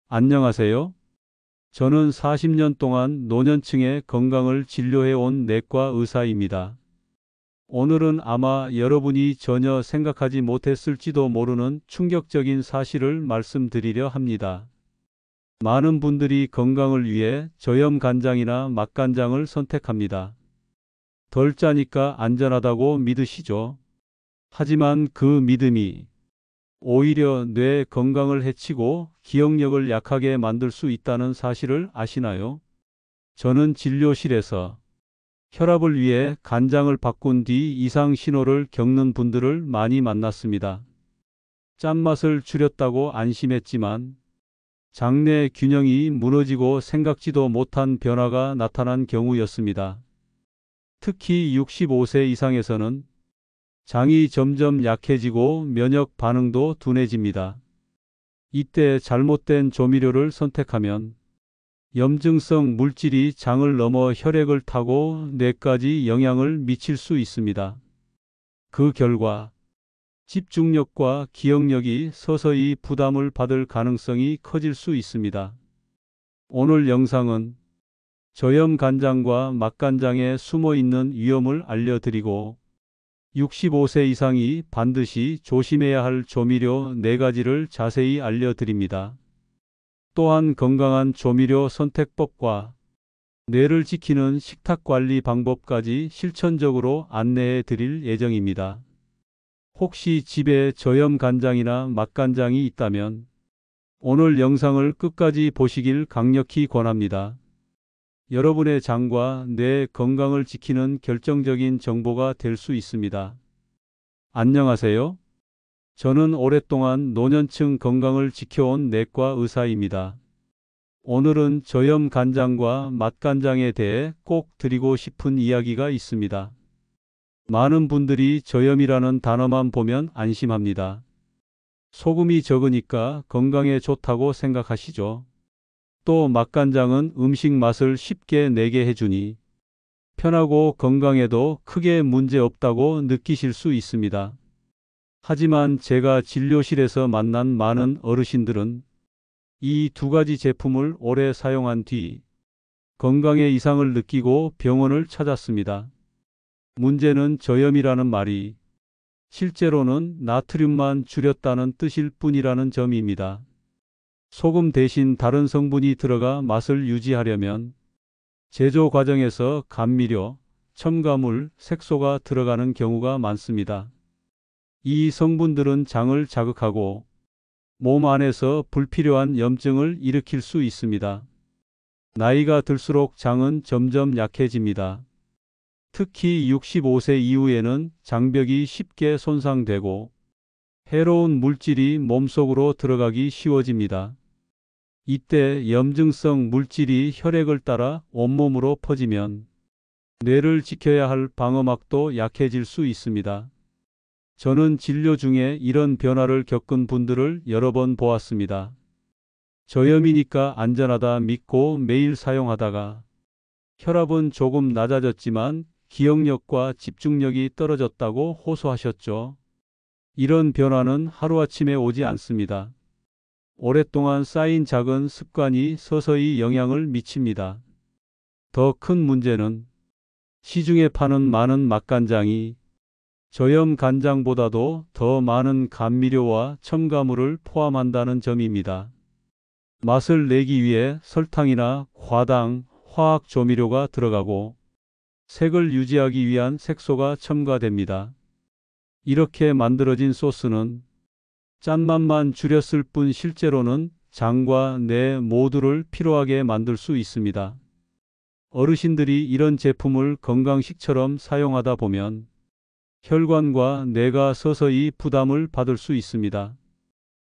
안녕하세요. 저는 40년 동안 노년층의 건강을 진료해 온 내과 의사입니다. 오늘은 아마 여러분이 전혀 생각하지 못했을지도 모르는 충격적인 사실을 말씀드리려 합니다. 많은 분들이 건강을 위해 저염 간장이나 맛간장을 선택합니다. 덜 짜니까 안전하다고 믿으시죠? 하지만 그 믿음이 오히려 뇌 건강을 해치고 기억력을 약하게 만들 수 있다는 사실을 아시나요? 저는 진료실에서 혈압을 위해 간장을 바꾼 뒤 이상 신호를 겪는 분들을 많이 만났습니다. 짠맛을 줄였다고 안심했지만 장내 균형이 무너지고 생각지도 못한 변화가 나타난 경우였습니다. 특히 65세 이상에서는 장이 점점 약해지고 면역 반응도 둔해집니다. 이때 잘못된 조미료를 선택하면 염증성 물질이 장을 넘어 혈액을 타고 뇌까지 영향을 미칠 수 있습니다. 그 결과 집중력과 기억력이 서서히 부담을 받을 가능성이 커질 수 있습니다. 오늘 영상은 저염 간장과 맛간장에 숨어 있는 위험을 알려드리고 65세 이상이 반드시 조심해야 할 조미료 4가지를 자세히 알려드립니다. 또한 건강한 조미료 선택법과 뇌를 지키는 식탁 관리 방법까지 실천적으로 안내해 드릴 예정입니다. 혹시 집에 저염 간장이나 맛간장이 있다면 오늘 영상을 끝까지 보시길 강력히 권합니다. 여러분의 장과 뇌 건강을 지키는 결정적인 정보가 될 수 있습니다. 안녕하세요. 저는 오랫동안 노년층 건강을 지켜온 내과 의사입니다. 오늘은 저염 간장과 맛간장에 대해 꼭 드리고 싶은 이야기가 있습니다. 많은 분들이 저염이라는 단어만 보면 안심합니다. 소금이 적으니까 건강에 좋다고 생각하시죠. 또 맛간장은 음식 맛을 쉽게 내게 해주니 편하고 건강에도 크게 문제 없다고 느끼실 수 있습니다. 하지만 제가 진료실에서 만난 많은 어르신들은 이 2가지 제품을 오래 사용한 뒤 건강에 이상을 느끼고 병원을 찾았습니다. 문제는 저염이라는 말이 실제로는 나트륨만 줄였다는 뜻일 뿐이라는 점입니다. 소금 대신 다른 성분이 들어가 맛을 유지하려면 제조 과정에서 감미료, 첨가물, 색소가 들어가는 경우가 많습니다. 이 성분들은 장을 자극하고 몸 안에서 불필요한 염증을 일으킬 수 있습니다. 나이가 들수록 장은 점점 약해집니다. 특히 65세 이후에는 장벽이 쉽게 손상되고 해로운 물질이 몸속으로 들어가기 쉬워집니다. 이때 염증성 물질이 혈액을 따라 온몸으로 퍼지면 뇌를 지켜야 할 방어막도 약해질 수 있습니다. 저는 진료 중에 이런 변화를 겪은 분들을 여러 번 보았습니다. 저염이니까 안전하다 믿고 매일 사용하다가 혈압은 조금 낮아졌지만 기억력과 집중력이 떨어졌다고 호소하셨죠. 이런 변화는 하루아침에 오지 않습니다. 오랫동안 쌓인 작은 습관이 서서히 영향을 미칩니다. 더 큰 문제는 시중에 파는 많은 맛간장이 저염 간장보다도 더 많은 감미료와 첨가물을 포함한다는 점입니다. 맛을 내기 위해 설탕이나 과당, 화학 조미료가 들어가고 색을 유지하기 위한 색소가 첨가됩니다. 이렇게 만들어진 소스는 짠맛만 줄였을 뿐 실제로는 장과 뇌 모두를 피로하게 만들 수 있습니다. 어르신들이 이런 제품을 건강식처럼 사용하다 보면 혈관과 뇌가 서서히 부담을 받을 수 있습니다.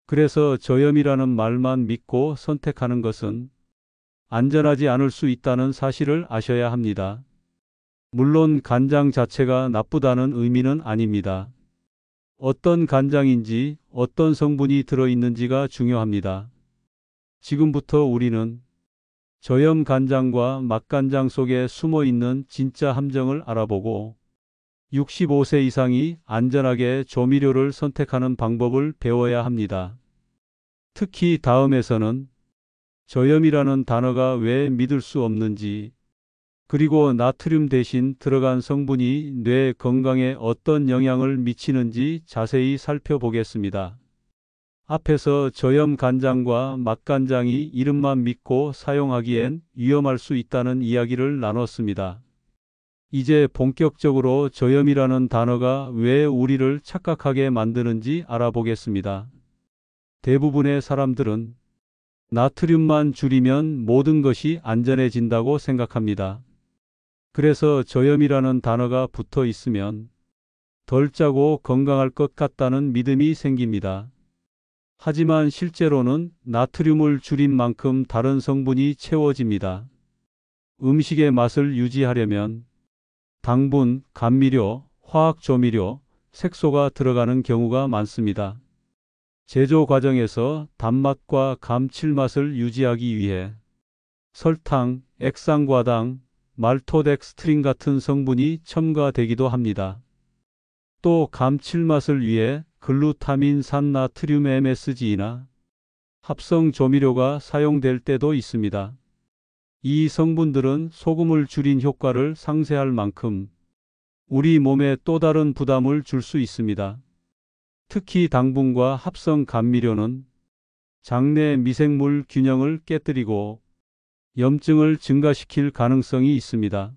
그래서 저염이라는 말만 믿고 선택하는 것은 안전하지 않을 수 있다는 사실을 아셔야 합니다. 물론 간장 자체가 나쁘다는 의미는 아닙니다. 어떤 간장인지 어떤 성분이 들어있는지가 중요합니다. 지금부터 우리는 저염 간장과 맛간장 속에 숨어 있는 진짜 함정을 알아보고 65세 이상이 안전하게 조미료를 선택하는 방법을 배워야 합니다. 특히 다음에서는 저염이라는 단어가 왜 믿을 수 없는지, 그리고 나트륨 대신 들어간 성분이 뇌 건강에 어떤 영향을 미치는지 자세히 살펴보겠습니다. 앞에서 저염 간장과 맛간장이 이름만 믿고 사용하기엔 위험할 수 있다는 이야기를 나눴습니다. 이제 본격적으로 저염이라는 단어가 왜 우리를 착각하게 만드는지 알아보겠습니다. 대부분의 사람들은 나트륨만 줄이면 모든 것이 안전해진다고 생각합니다. 그래서 저염이라는 단어가 붙어 있으면 덜 짜고 건강할 것 같다는 믿음이 생깁니다. 하지만 실제로는 나트륨을 줄인 만큼 다른 성분이 채워집니다. 음식의 맛을 유지하려면 당분, 감미료, 화학조미료, 색소가 들어가는 경우가 많습니다. 제조 과정에서 단맛과 감칠맛을 유지하기 위해 설탕, 액상과당, 말토덱스트린 같은 성분이 첨가되기도 합니다. 또 감칠맛을 위해 글루타민 산나트륨 MSG나 합성 조미료가 사용될 때도 있습니다. 이 성분들은 소금을 줄인 효과를 상쇄할 만큼 우리 몸에 또 다른 부담을 줄 수 있습니다. 특히 당분과 합성 감미료는 장내 미생물 균형을 깨뜨리고 염증을 증가시킬 가능성이 있습니다.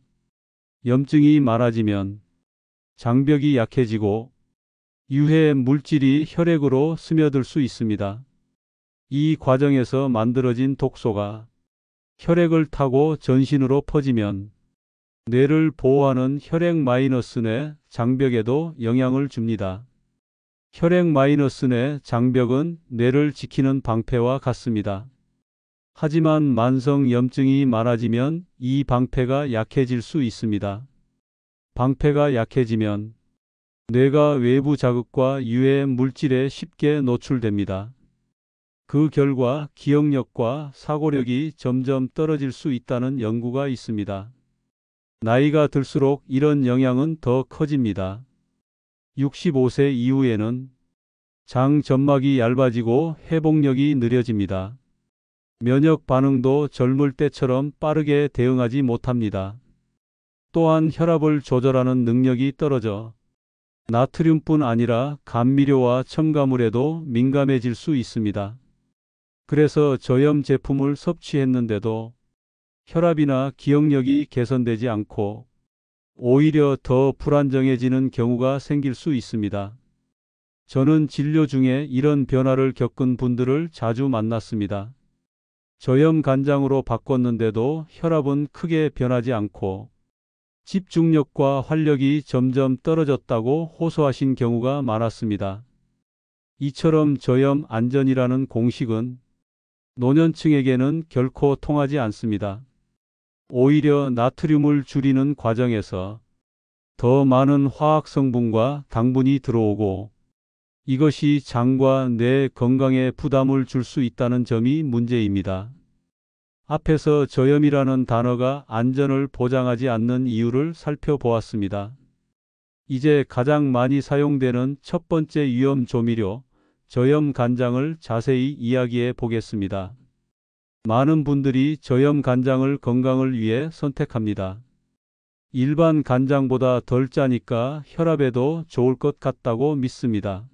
염증이 많아지면 장벽이 약해지고 유해 물질이 혈액으로 스며들 수 있습니다. 이 과정에서 만들어진 독소가 혈액을 타고 전신으로 퍼지면 뇌를 보호하는 혈액-내 장벽에도 영향을 줍니다. 혈액-내 장벽은 뇌를 지키는 방패와 같습니다. 하지만 만성 염증이 많아지면 이 방패가 약해질 수 있습니다. 방패가 약해지면 뇌가 외부 자극과 유해 물질에 쉽게 노출됩니다. 그 결과 기억력과 사고력이 점점 떨어질 수 있다는 연구가 있습니다. 나이가 들수록 이런 영향은 더 커집니다. 65세 이후에는 장 점막이 얇아지고 회복력이 느려집니다. 면역 반응도 젊을 때처럼 빠르게 대응하지 못합니다. 또한 혈압을 조절하는 능력이 떨어져 나트륨뿐 아니라 감미료와 첨가물에도 민감해질 수 있습니다. 그래서 저염 제품을 섭취했는데도 혈압이나 기억력이 개선되지 않고 오히려 더 불안정해지는 경우가 생길 수 있습니다. 저는 진료 중에 이런 변화를 겪은 분들을 자주 만났습니다. 저염 간장으로 바꿨는데도 혈압은 크게 변하지 않고 집중력과 활력이 점점 떨어졌다고 호소하신 경우가 많았습니다. 이처럼 저염 안전이라는 공식은 노년층에게는 결코 통하지 않습니다. 오히려 나트륨을 줄이는 과정에서 더 많은 화학 성분과 당분이 들어오고 이것이 장과 뇌 건강에 부담을 줄 수 있다는 점이 문제입니다. 앞에서 저염이라는 단어가 안전을 보장하지 않는 이유를 살펴보았습니다. 이제 가장 많이 사용되는 첫 번째 위험 조미료, 저염 간장을 자세히 이야기해 보겠습니다. 많은 분들이 저염 간장을 건강을 위해 선택합니다. 일반 간장보다 덜 짜니까 혈압에도 좋을 것 같다고 믿습니다.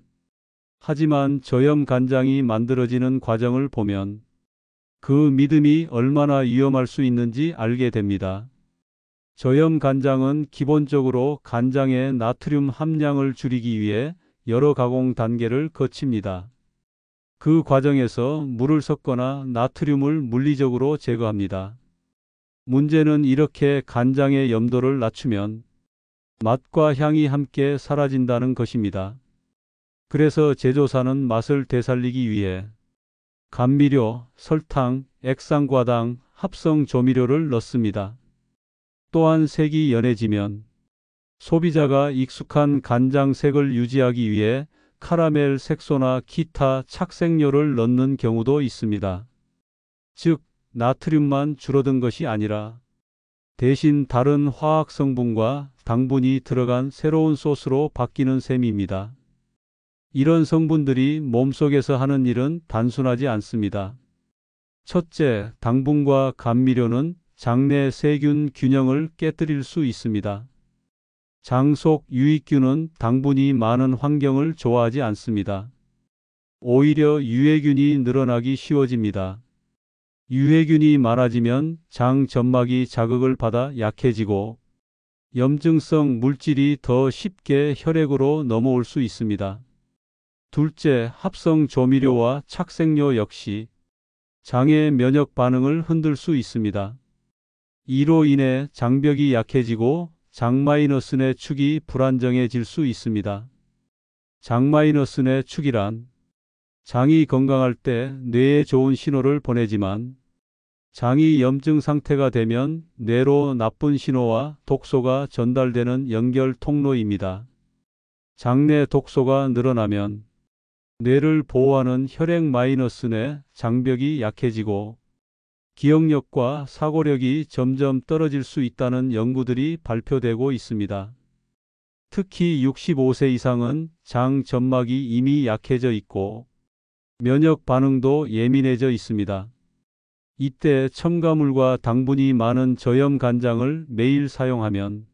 하지만 저염 간장이 만들어지는 과정을 보면 그 믿음이 얼마나 위험할 수 있는지 알게 됩니다. 저염 간장은 기본적으로 간장의 나트륨 함량을 줄이기 위해 여러 가공 단계를 거칩니다. 그 과정에서 물을 섞거나 나트륨을 물리적으로 제거합니다. 문제는 이렇게 간장의 염도를 낮추면 맛과 향이 함께 사라진다는 것입니다. 그래서 제조사는 맛을 되살리기 위해 감미료, 설탕, 액상과당, 합성 조미료를 넣습니다. 또한 색이 연해지면 소비자가 익숙한 간장색을 유지하기 위해 카라멜 색소나 기타 착색료를 넣는 경우도 있습니다. 즉, 나트륨만 줄어든 것이 아니라 대신 다른 화학 성분과 당분이 들어간 새로운 소스로 바뀌는 셈입니다. 이런 성분들이 몸속에서 하는 일은 단순하지 않습니다. 첫째, 당분과 감미료는 장내 세균 균형을 깨뜨릴 수 있습니다. 장 속 유익균은 당분이 많은 환경을 좋아하지 않습니다. 오히려 유해균이 늘어나기 쉬워집니다. 유해균이 많아지면 장 점막이 자극을 받아 약해지고 염증성 물질이 더 쉽게 혈액으로 넘어올 수 있습니다. 둘째, 합성 조미료와 착색료 역시 장의 면역 반응을 흔들 수 있습니다. 이로 인해 장벽이 약해지고 장마이너스의 축이 불안정해질 수 있습니다. 장마이너스의 축이란 장이 건강할 때 뇌에 좋은 신호를 보내지만 장이 염증 상태가 되면 뇌로 나쁜 신호와 독소가 전달되는 연결 통로입니다. 장내 독소가 늘어나면 뇌를 보호하는 혈액 마이너스뇌 장벽이 약해지고 기억력과 사고력이 점점 떨어질 수 있다는 연구들이 발표되고 있습니다. 특히 65세 이상은 장 점막이 이미 약해져 있고 면역 반응도 예민해져 있습니다. 이때 첨가물과 당분이 많은 저염 간장을 매일 사용하면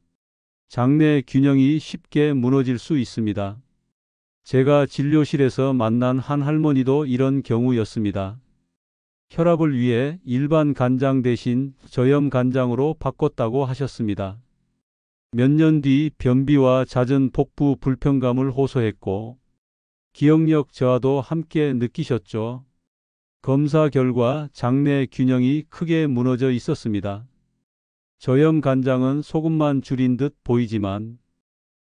장내 균형이 쉽게 무너질 수 있습니다. 제가 진료실에서 만난 한 할머니도 이런 경우였습니다. 혈압을 위해 일반 간장 대신 저염 간장으로 바꿨다고 하셨습니다. 몇 년 뒤 변비와 잦은 복부 불편감을 호소했고 기억력 저하도 함께 느끼셨죠. 검사 결과 장내 균형이 크게 무너져 있었습니다. 저염 간장은 소금만 줄인 듯 보이지만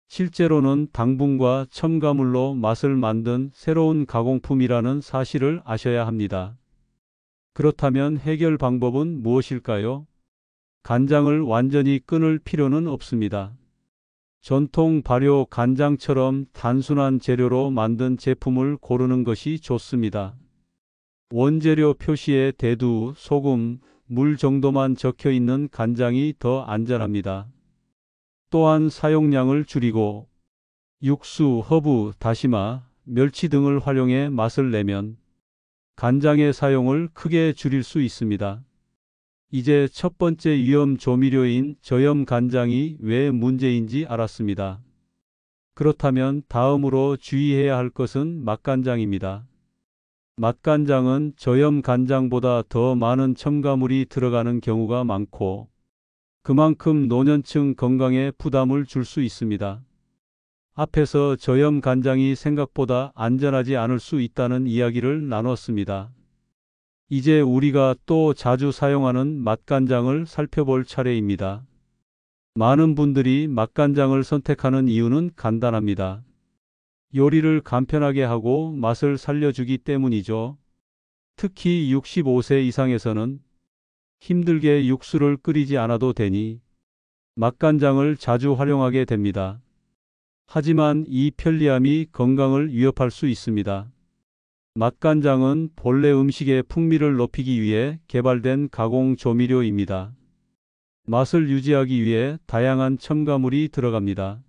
실제로는 당분과 첨가물로 맛을 만든 새로운 가공품이라는 사실을 아셔야 합니다. 그렇다면 해결 방법은 무엇일까요? 간장을 완전히 끊을 필요는 없습니다. 전통 발효 간장처럼 단순한 재료로 만든 제품을 고르는 것이 좋습니다. 원재료 표시에 대두, 소금, 물 정도만 적혀 있는 간장이 더 안전합니다. 또한 사용량을 줄이고 육수, 허브, 다시마, 멸치 등을 활용해 맛을 내면 간장의 사용을 크게 줄일 수 있습니다. 이제 첫 번째 위험 조미료인 저염 간장이 왜 문제인지 알았습니다. 그렇다면 다음으로 주의해야 할 것은 맛간장입니다. 맛간장은 저염 간장보다 더 많은 첨가물이 들어가는 경우가 많고 그만큼 노년층 건강에 부담을 줄 수 있습니다. 앞에서 저염 간장이 생각보다 안전하지 않을 수 있다는 이야기를 나눴습니다. 이제 우리가 또 자주 사용하는 맛간장을 살펴볼 차례입니다. 많은 분들이 맛간장을 선택하는 이유는 간단합니다. 요리를 간편하게 하고 맛을 살려주기 때문이죠. 특히 65세 이상에서는 힘들게 육수를 끓이지 않아도 되니 맛간장을 자주 활용하게 됩니다. 하지만 이 편리함이 건강을 위협할 수 있습니다. 맛간장은 본래 음식의 풍미를 높이기 위해 개발된 가공 조미료입니다. 맛을 유지하기 위해 다양한 첨가물이 들어갑니다.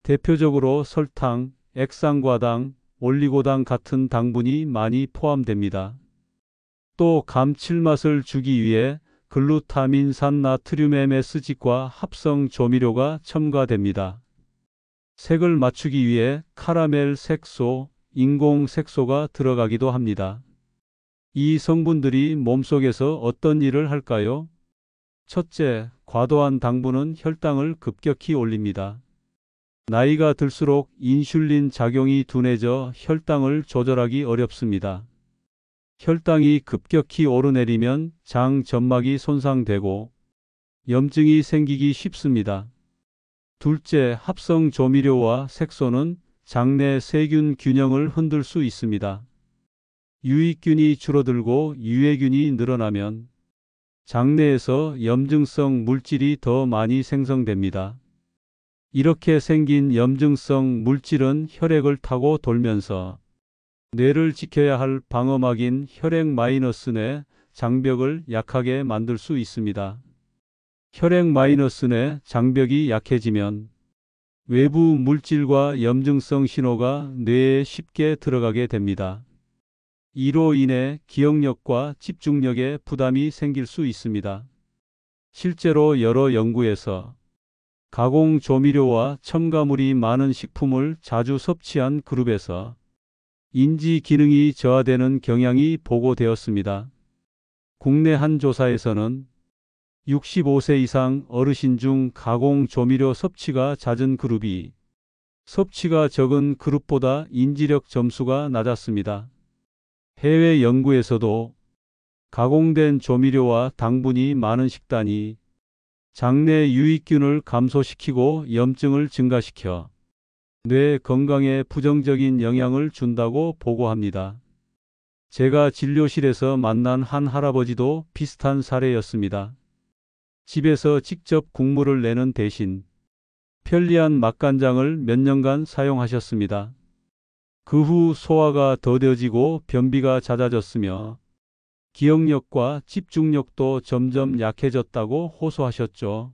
대표적으로 설탕, 액상과당, 올리고당 같은 당분이 많이 포함됩니다. 또 감칠맛을 주기 위해 글루타민산 나트륨 MSG과 합성 조미료가 첨가됩니다. 색을 맞추기 위해 카라멜 색소, 인공 색소가 들어가기도 합니다. 이 성분들이 몸속에서 어떤 일을 할까요? 첫째, 과도한 당분은 혈당을 급격히 올립니다. 나이가 들수록 인슐린 작용이 둔해져 혈당을 조절하기 어렵습니다. 혈당이 급격히 오르내리면 장 점막이 손상되고 염증이 생기기 쉽습니다. 둘째, 합성 조미료와 색소는 장내 세균 균형을 흔들 수 있습니다. 유익균이 줄어들고 유해균이 늘어나면 장내에서 염증성 물질이 더 많이 생성됩니다. 이렇게 생긴 염증성 물질은 혈액을 타고 돌면서 뇌를 지켜야 할 방어막인 혈액 마이너스뇌 장벽을 약하게 만들 수 있습니다. 혈액 마이너스뇌 장벽이 약해지면 외부 물질과 염증성 신호가 뇌에 쉽게 들어가게 됩니다. 이로 인해 기억력과 집중력에 부담이 생길 수 있습니다. 실제로 여러 연구에서 가공 조미료와 첨가물이 많은 식품을 자주 섭취한 그룹에서 인지 기능이 저하되는 경향이 보고되었습니다. 국내 한 조사에서는 65세 이상 어르신 중 가공 조미료 섭취가 잦은 그룹이 섭취가 적은 그룹보다 인지력 점수가 낮았습니다. 해외 연구에서도 가공된 조미료와 당분이 많은 식단이 장내 유익균을 감소시키고 염증을 증가시켜 뇌 건강에 부정적인 영향을 준다고 보고합니다. 제가 진료실에서 만난 한 할아버지도 비슷한 사례였습니다. 집에서 직접 국물을 내는 대신 편리한 맛간장을 몇 년간 사용하셨습니다. 그 후 소화가 더뎌지고 변비가 잦아졌으며 기억력과 집중력도 점점 약해졌다고 호소하셨죠.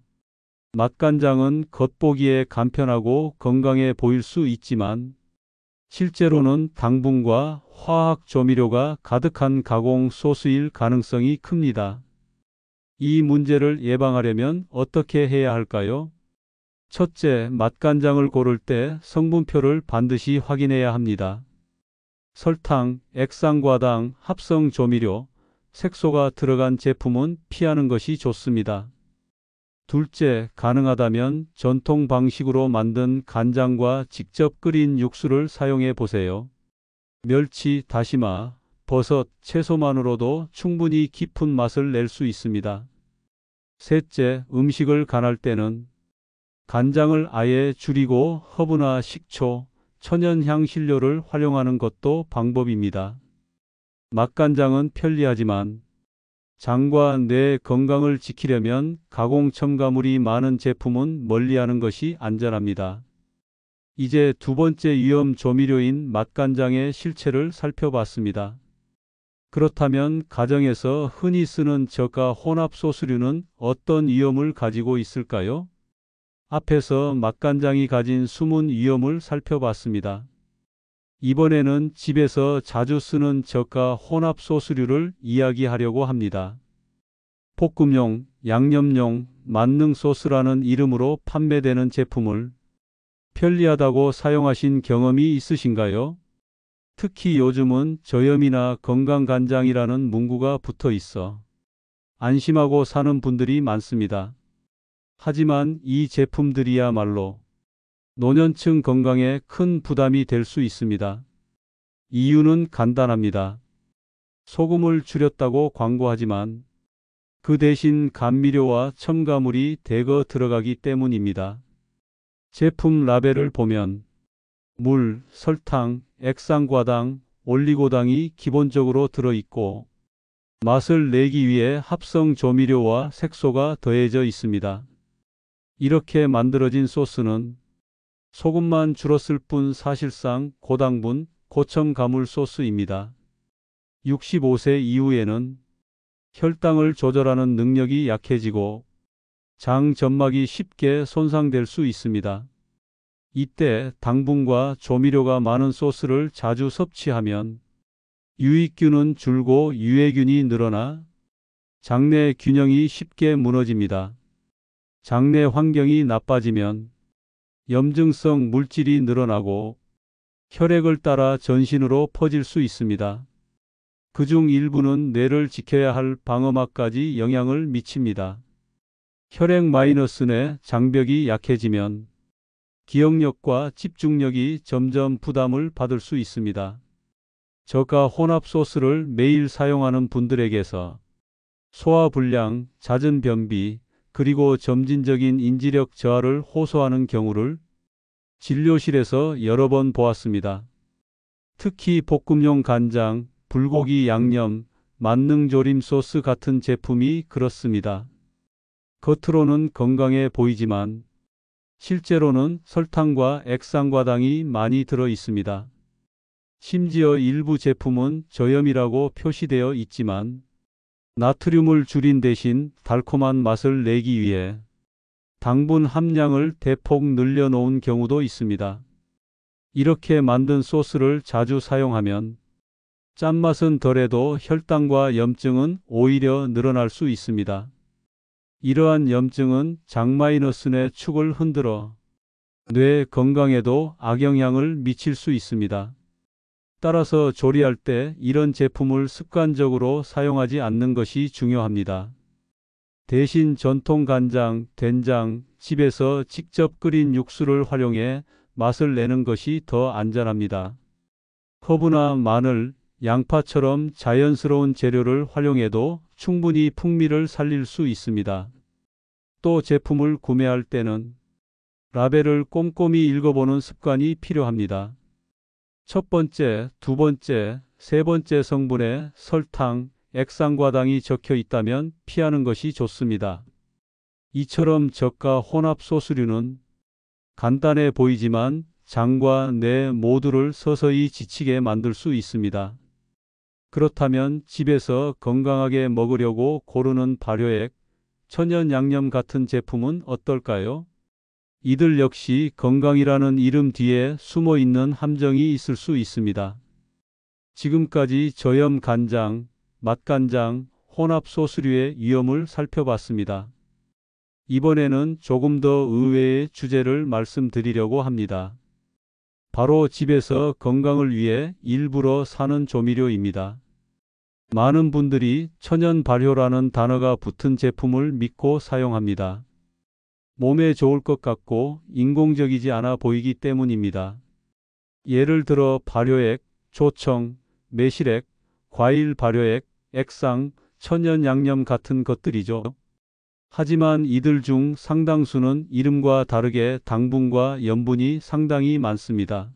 맛간장은 겉보기에 간편하고 건강해 보일 수 있지만 실제로는 당분과 화학 조미료가 가득한 가공 소스일 가능성이 큽니다. 이 문제를 예방하려면 어떻게 해야 할까요? 첫째, 맛간장을 고를 때 성분표를 반드시 확인해야 합니다. 설탕, 액상과당, 합성 조미료, 색소가 들어간 제품은 피하는 것이 좋습니다. 둘째, 가능하다면 전통 방식으로 만든 간장과 직접 끓인 육수를 사용해 보세요. 멸치, 다시마, 버섯, 채소만으로도 충분히 깊은 맛을 낼 수 있습니다. 셋째, 음식을 간할 때는 간장을 아예 줄이고 허브나 식초, 천연 향신료를 활용하는 것도 방법입니다. 맛간장은 편리하지만 장과 뇌 건강을 지키려면 가공 첨가물이 많은 제품은 멀리하는 것이 안전합니다. 이제 두 번째 위험 조미료인 맛간장의 실체를 살펴봤습니다. 그렇다면 가정에서 흔히 쓰는 저가 혼합 소스류는 어떤 위험을 가지고 있을까요? 앞에서 맛간장이 가진 숨은 위험을 살펴봤습니다. 이번에는 집에서 자주 쓰는 저가 혼합 소스류를 이야기하려고 합니다. 볶음용, 양념용, 만능 소스라는 이름으로 판매되는 제품을 편리하다고 사용하신 경험이 있으신가요? 특히 요즘은 저염이나 건강간장이라는 문구가 붙어 있어 안심하고 사는 분들이 많습니다. 하지만 이 제품들이야말로 노년층 건강에 큰 부담이 될 수 있습니다. 이유는 간단합니다. 소금을 줄였다고 광고하지만 그 대신 감미료와 첨가물이 대거 들어가기 때문입니다. 제품 라벨을 보면 물, 설탕, 액상과당, 올리고당이 기본적으로 들어있고 맛을 내기 위해 합성 조미료와 색소가 더해져 있습니다. 이렇게 만들어진 소스는 소금만 줄었을 뿐 사실상 고당분, 고첨가물 소스입니다. 65세 이후에는 혈당을 조절하는 능력이 약해지고 장 점막이 쉽게 손상될 수 있습니다. 이때 당분과 조미료가 많은 소스를 자주 섭취하면 유익균은 줄고 유해균이 늘어나 장내 균형이 쉽게 무너집니다. 장내 환경이 나빠지면 염증성 물질이 늘어나고 혈액을 따라 전신으로 퍼질 수 있습니다. 그중 일부는 뇌를 지켜야 할 방어막까지 영향을 미칩니다. 혈액 내 장벽이 약해지면 기억력과 집중력이 점점 부담을 받을 수 있습니다. 저가 혼합 소스를 매일 사용하는 분들에게서 소화불량, 잦은 변비, 그리고 점진적인 인지력 저하를 호소하는 경우를 진료실에서 여러 번 보았습니다. 특히 볶음용 간장, 불고기 양념, 만능 조림 소스 같은 제품이 그렇습니다. 겉으로는 건강해 보이지만 실제로는 설탕과 액상과당이 많이 들어 있습니다. 심지어 일부 제품은 저염이라고 표시되어 있지만 나트륨을 줄인 대신 달콤한 맛을 내기 위해 당분 함량을 대폭 늘려놓은 경우도 있습니다. 이렇게 만든 소스를 자주 사용하면 짠맛은 덜해도 혈당과 염증은 오히려 늘어날 수 있습니다. 이러한 염증은 장-내 축을 흔들어 뇌 건강에도 악영향을 미칠 수 있습니다. 따라서 조리할 때 이런 제품을 습관적으로 사용하지 않는 것이 중요합니다. 대신 전통 간장, 된장, 집에서 직접 끓인 육수를 활용해 맛을 내는 것이 더 안전합니다. 허브나 마늘, 양파처럼 자연스러운 재료를 활용해도 충분히 풍미를 살릴 수 있습니다. 또 제품을 구매할 때는 라벨을 꼼꼼히 읽어보는 습관이 필요합니다. 첫 번째, 두 번째, 세 번째 성분에 설탕, 액상과당이 적혀 있다면 피하는 것이 좋습니다. 이처럼 저가 혼합 소스류는 간단해 보이지만 장과 뇌 모두를 서서히 지치게 만들 수 있습니다. 그렇다면 집에서 건강하게 먹으려고 고르는 발효액, 천연 양념 같은 제품은 어떨까요? 이들 역시 건강이라는 이름 뒤에 숨어 있는 함정이 있을 수 있습니다. 지금까지 저염 간장, 맛간장, 혼합 소스류의 위험을 살펴봤습니다. 이번에는 조금 더 의외의 주제를 말씀드리려고 합니다. 바로 집에서 건강을 위해 일부러 사는 조미료입니다. 많은 분들이 천연 발효라는 단어가 붙은 제품을 믿고 사용합니다. 몸에 좋을 것 같고 인공적이지 않아 보이기 때문입니다. 예를 들어 발효액, 조청, 매실액, 과일 발효액, 액상, 천연 양념 같은 것들이죠. 하지만 이들 중 상당수는 이름과 다르게 당분과 염분이 상당히 많습니다.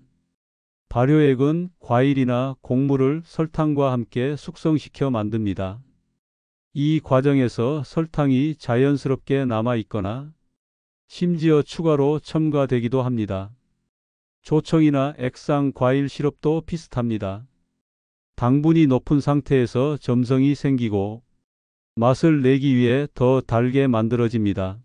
발효액은 과일이나 곡물을 설탕과 함께 숙성시켜 만듭니다. 이 과정에서 설탕이 자연스럽게 남아 있거나 심지어 추가로 첨가되기도 합니다. 조청이나 액상 과일 시럽도 비슷합니다. 당분이 높은 상태에서 점성이 생기고 맛을 내기 위해 더 달게 만들어집니다.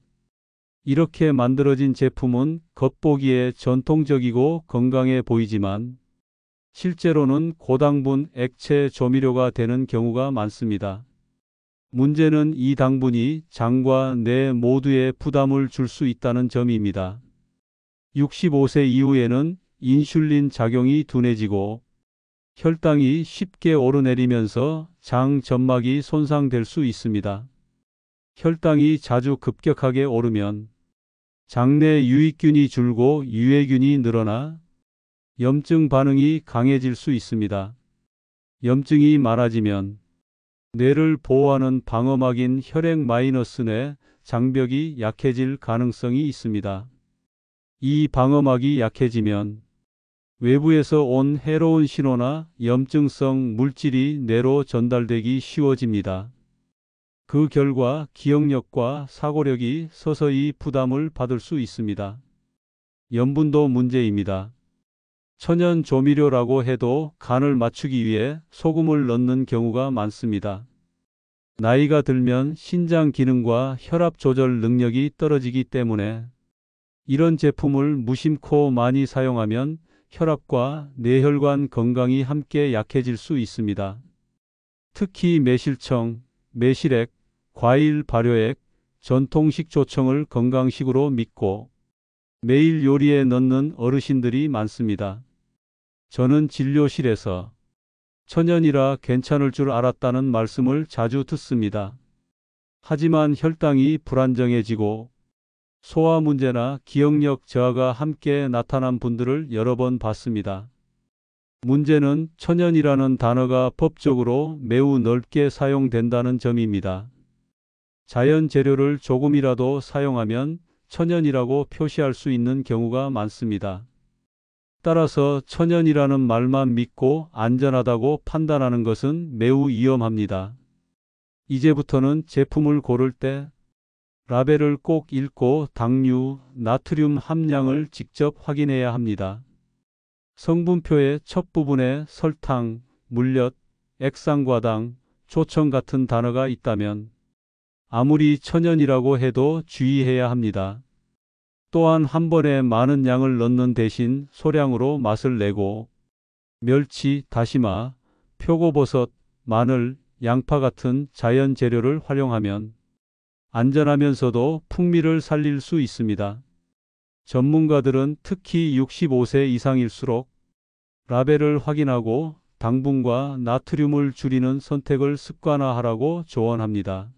이렇게 만들어진 제품은 겉보기에 전통적이고 건강해 보이지만 실제로는 고당분 액체 조미료가 되는 경우가 많습니다. 문제는 이 당분이 장과 뇌 모두에 부담을 줄 수 있다는 점입니다. 65세 이후에는 인슐린 작용이 둔해지고 혈당이 쉽게 오르내리면서 장 점막이 손상될 수 있습니다. 혈당이 자주 급격하게 오르면 장내 유익균이 줄고 유해균이 늘어나 염증 반응이 강해질 수 있습니다. 염증이 많아지면 뇌를 보호하는 방어막인 혈액-내 장벽이 약해질 가능성이 있습니다. 이 방어막이 약해지면 외부에서 온 해로운 신호나 염증성 물질이 뇌로 전달되기 쉬워집니다. 그 결과 기억력과 사고력이 서서히 부담을 받을 수 있습니다. 염분도 문제입니다. 천연 조미료라고 해도 간을 맞추기 위해 소금을 넣는 경우가 많습니다. 나이가 들면 신장 기능과 혈압 조절 능력이 떨어지기 때문에 이런 제품을 무심코 많이 사용하면 혈압과 뇌혈관 건강이 함께 약해질 수 있습니다. 특히 매실청, 매실액, 과일 발효액, 전통식 조청을 건강식으로 믿고 매일 요리에 넣는 어르신들이 많습니다. 저는 진료실에서 천연이라 괜찮을 줄 알았다는 말씀을 자주 듣습니다. 하지만 혈당이 불안정해지고 소화 문제나 기억력 저하가 함께 나타난 분들을 여러 번 봤습니다. 문제는 천연이라는 단어가 법적으로 매우 넓게 사용된다는 점입니다. 자연 재료를 조금이라도 사용하면 천연이라고 표시할 수 있는 경우가 많습니다. 따라서 천연이라는 말만 믿고 안전하다고 판단하는 것은 매우 위험합니다. 이제부터는 제품을 고를 때 라벨을 꼭 읽고 당류, 나트륨 함량을 직접 확인해야 합니다. 성분표의 첫 부분에 설탕, 물엿, 액상과당, 조청 같은 단어가 있다면 아무리 천연이라고 해도 주의해야 합니다. 또한 한 번에 많은 양을 넣는 대신 소량으로 맛을 내고 멸치, 다시마, 표고버섯, 마늘, 양파 같은 자연 재료를 활용하면 안전하면서도 풍미를 살릴 수 있습니다. 전문가들은 특히 65세 이상일수록 라벨을 확인하고 당분과 나트륨을 줄이는 선택을 습관화하라고 조언합니다.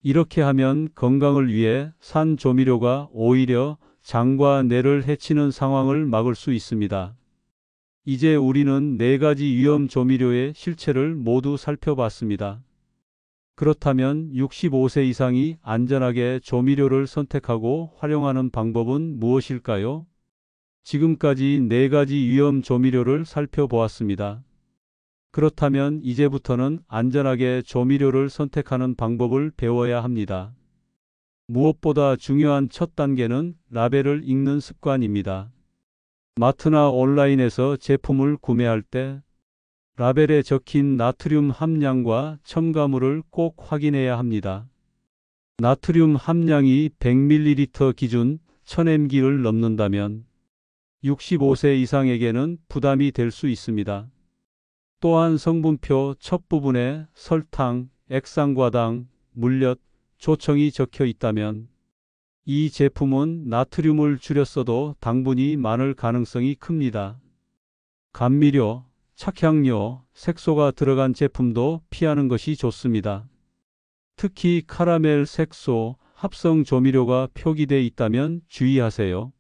이렇게 하면 건강을 위해 산 조미료가 오히려 장과 뇌를 해치는 상황을 막을 수 있습니다. 이제 우리는 4가지 위험 조미료의 실체를 모두 살펴봤습니다. 그렇다면 65세 이상이 안전하게 조미료를 선택하고 활용하는 방법은 무엇일까요? 지금까지 4가지 위험 조미료를 살펴보았습니다. 그렇다면 이제부터는 안전하게 조미료를 선택하는 방법을 배워야 합니다. 무엇보다 중요한 첫 단계는 라벨을 읽는 습관입니다. 마트나 온라인에서 제품을 구매할 때 라벨에 적힌 나트륨 함량과 첨가물을 꼭 확인해야 합니다. 나트륨 함량이 100ml 기준 1000mg를 넘는다면 65세 이상에게는 부담이 될 수 있습니다. 또한 성분표 첫 부분에 설탕, 액상과당, 물엿, 조청이 적혀 있다면 이 제품은 나트륨을 줄였어도 당분이 많을 가능성이 큽니다. 감미료, 착향료, 색소가 들어간 제품도 피하는 것이 좋습니다. 특히 카라멜, 색소, 합성 조미료가 표기되어 있다면 주의하세요.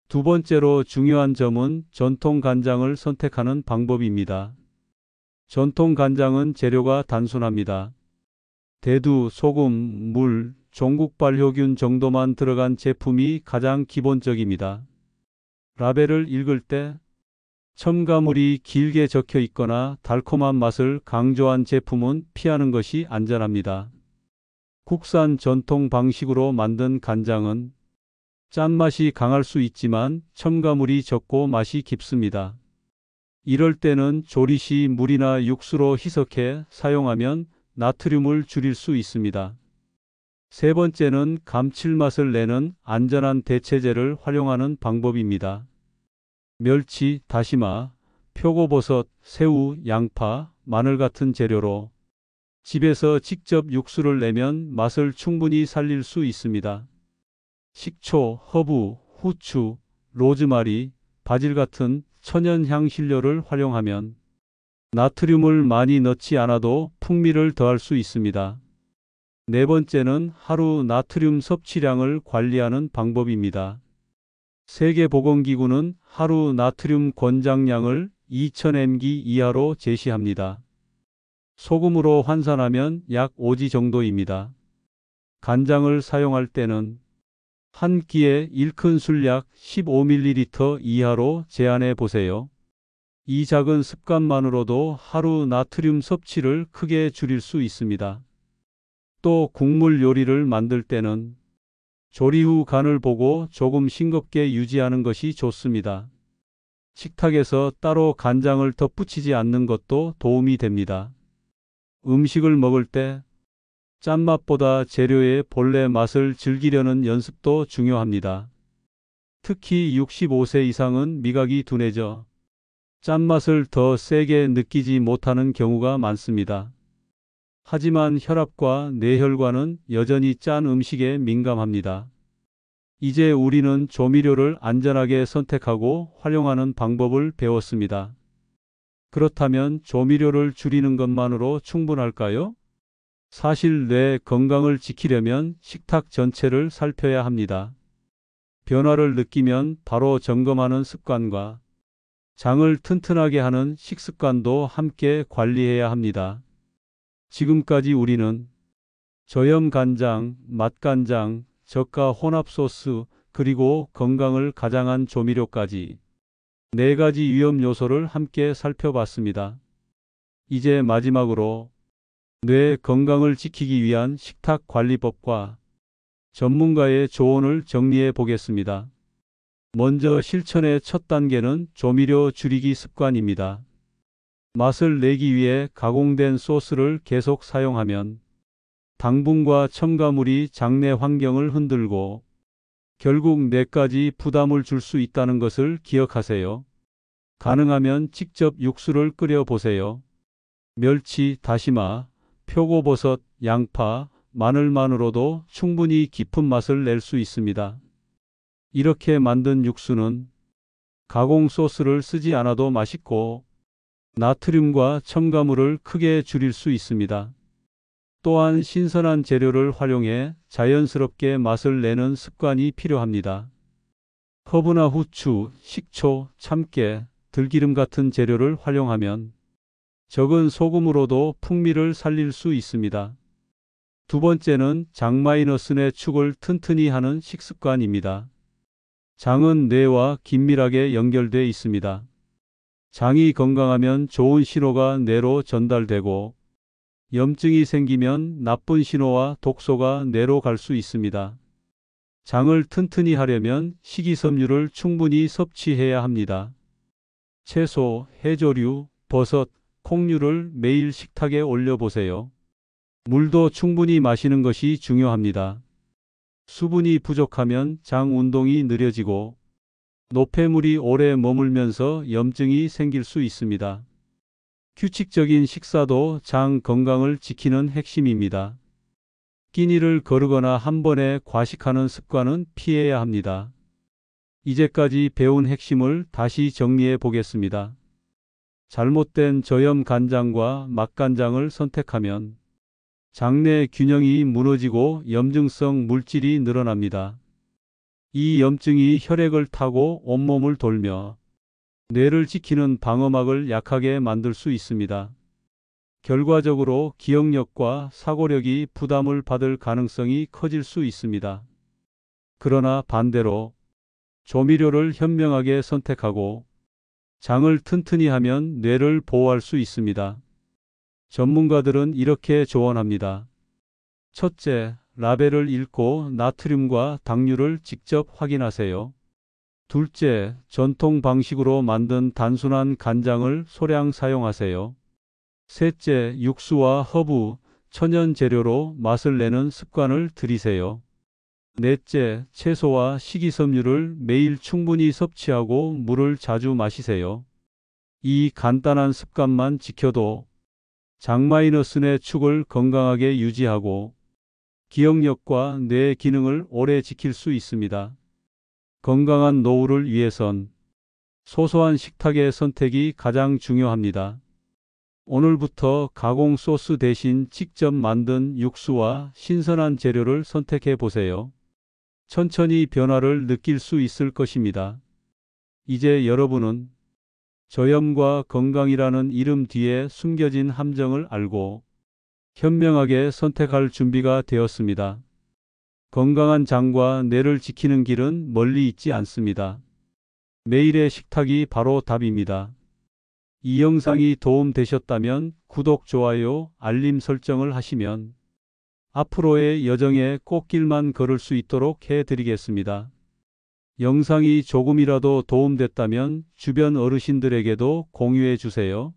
두 번째로 중요한 점은 전통 간장을 선택하는 방법입니다. 전통 간장은 재료가 단순합니다. 대두, 소금, 물, 종국 발효균 정도만 들어간 제품이 가장 기본적입니다. 라벨을 읽을 때 첨가물이 길게 적혀 있거나 달콤한 맛을 강조한 제품은 피하는 것이 안전합니다. 국산 전통 방식으로 만든 간장은 짠맛이 강할 수 있지만 첨가물이 적고 맛이 깊습니다. 이럴 때는 조리 시 물이나 육수로 희석해 사용하면 나트륨을 줄일 수 있습니다. 세 번째는 감칠맛을 내는 안전한 대체제를 활용하는 방법입니다. 멸치, 다시마, 표고버섯, 새우, 양파, 마늘 같은 재료로 집에서 직접 육수를 내면 맛을 충분히 살릴 수 있습니다. 식초, 허브, 후추, 로즈마리, 바질 같은 천연 향신료를 활용하면 나트륨을 많이 넣지 않아도 풍미를 더할 수 있습니다. 네 번째는 하루 나트륨 섭취량을 관리하는 방법입니다. 세계보건기구는 하루 나트륨 권장량을 2000mg 이하로 제시합니다. 소금으로 환산하면 약 5지 정도입니다. 간장을 사용할 때는 한 끼에 1큰술 약 15ml 이하로 제한해 보세요. 이 작은 습관만으로도 하루 나트륨 섭취를 크게 줄일 수 있습니다. 또 국물 요리를 만들 때는 조리 후 간을 보고 조금 싱겁게 유지하는 것이 좋습니다. 식탁에서 따로 간장을 덧붙이지 않는 것도 도움이 됩니다. 음식을 먹을 때 짠맛보다 재료의 본래 맛을 즐기려는 연습도 중요합니다. 특히 65세 이상은 미각이 둔해져 짠맛을 더 세게 느끼지 못하는 경우가 많습니다. 하지만 혈압과 뇌혈관은 여전히 짠 음식에 민감합니다. 이제 우리는 조미료를 안전하게 선택하고 활용하는 방법을 배웠습니다. 그렇다면 조미료를 줄이는 것만으로 충분할까요? 사실 뇌 건강을 지키려면 식탁 전체를 살펴야 합니다. 변화를 느끼면 바로 점검하는 습관과 장을 튼튼하게 하는 식습관도 함께 관리해야 합니다. 지금까지 우리는 저염 간장, 맛간장, 저가 혼합 소스, 그리고 건강을 가장한 조미료까지 4가지 위험 요소를 함께 살펴봤습니다. 이제 마지막으로 뇌 건강을 지키기 위한 식탁 관리법과 전문가의 조언을 정리해 보겠습니다. 먼저 실천의 첫 단계는 조미료 줄이기 습관입니다. 맛을 내기 위해 가공된 소스를 계속 사용하면 당분과 첨가물이 장내 환경을 흔들고 결국 뇌까지 부담을 줄 수 있다는 것을 기억하세요. 가능하면 직접 육수를 끓여 보세요. 멸치, 다시마, 표고버섯, 양파, 마늘만으로도 충분히 깊은 맛을 낼 수 있습니다. 이렇게 만든 육수는 가공 소스를 쓰지 않아도 맛있고 나트륨과 첨가물을 크게 줄일 수 있습니다. 또한 신선한 재료를 활용해 자연스럽게 맛을 내는 습관이 필요합니다. 허브나 후추, 식초, 참깨, 들기름 같은 재료를 활용하면 적은 소금으로도 풍미를 살릴 수 있습니다. 두 번째는 장-의 축을 튼튼히 하는 식습관입니다. 장은 뇌와 긴밀하게 연결돼 있습니다. 장이 건강하면 좋은 신호가 뇌로 전달되고 염증이 생기면 나쁜 신호와 독소가 뇌로 갈 수 있습니다. 장을 튼튼히 하려면 식이섬유를 충분히 섭취해야 합니다. 채소, 해조류, 버섯, 콩류를 매일 식탁에 올려보세요. 물도 충분히 마시는 것이 중요합니다. 수분이 부족하면 장 운동이 느려지고 노폐물이 오래 머물면서 염증이 생길 수 있습니다. 규칙적인 식사도 장 건강을 지키는 핵심입니다. 끼니를 거르거나 한 번에 과식하는 습관은 피해야 합니다. 이제까지 배운 핵심을 다시 정리해 보겠습니다. 잘못된 저염 간장과 맛간장을 선택하면 장내 균형이 무너지고 염증성 물질이 늘어납니다. 이 염증이 혈액을 타고 온몸을 돌며 뇌를 지키는 방어막을 약하게 만들 수 있습니다. 결과적으로 기억력과 사고력이 부담을 받을 가능성이 커질 수 있습니다. 그러나 반대로 조미료를 현명하게 선택하고 장을 튼튼히 하면 뇌를 보호할 수 있습니다. 전문가들은 이렇게 조언합니다. 첫째, 라벨을 읽고 나트륨과 당류를 직접 확인하세요. 둘째, 전통 방식으로 만든 단순한 간장을 소량 사용하세요. 셋째, 육수와 허브, 천연 재료로 맛을 내는 습관을 들이세요. 넷째, 채소와 식이섬유를 매일 충분히 섭취하고 물을 자주 마시세요. 이 간단한 습관만 지켜도 장-의 축을 건강하게 유지하고 기억력과 뇌 기능을 오래 지킬 수 있습니다. 건강한 노후를 위해선 소소한 식탁의 선택이 가장 중요합니다. 오늘부터 가공 소스 대신 직접 만든 육수와 신선한 재료를 선택해 보세요. 천천히 변화를 느낄 수 있을 것입니다. 이제 여러분은 저염과 건강이라는 이름 뒤에 숨겨진 함정을 알고 현명하게 선택할 준비가 되었습니다. 건강한 장과 뇌를 지키는 길은 멀리 있지 않습니다. 매일의 식탁이 바로 답입니다. 이 영상이 도움되셨다면 구독, 좋아요, 알림 설정을 하시면 앞으로의 여정에 꽃길만 걸을 수 있도록 해드리겠습니다. 영상이 조금이라도 도움됐다면 주변 어르신들에게도 공유해 주세요.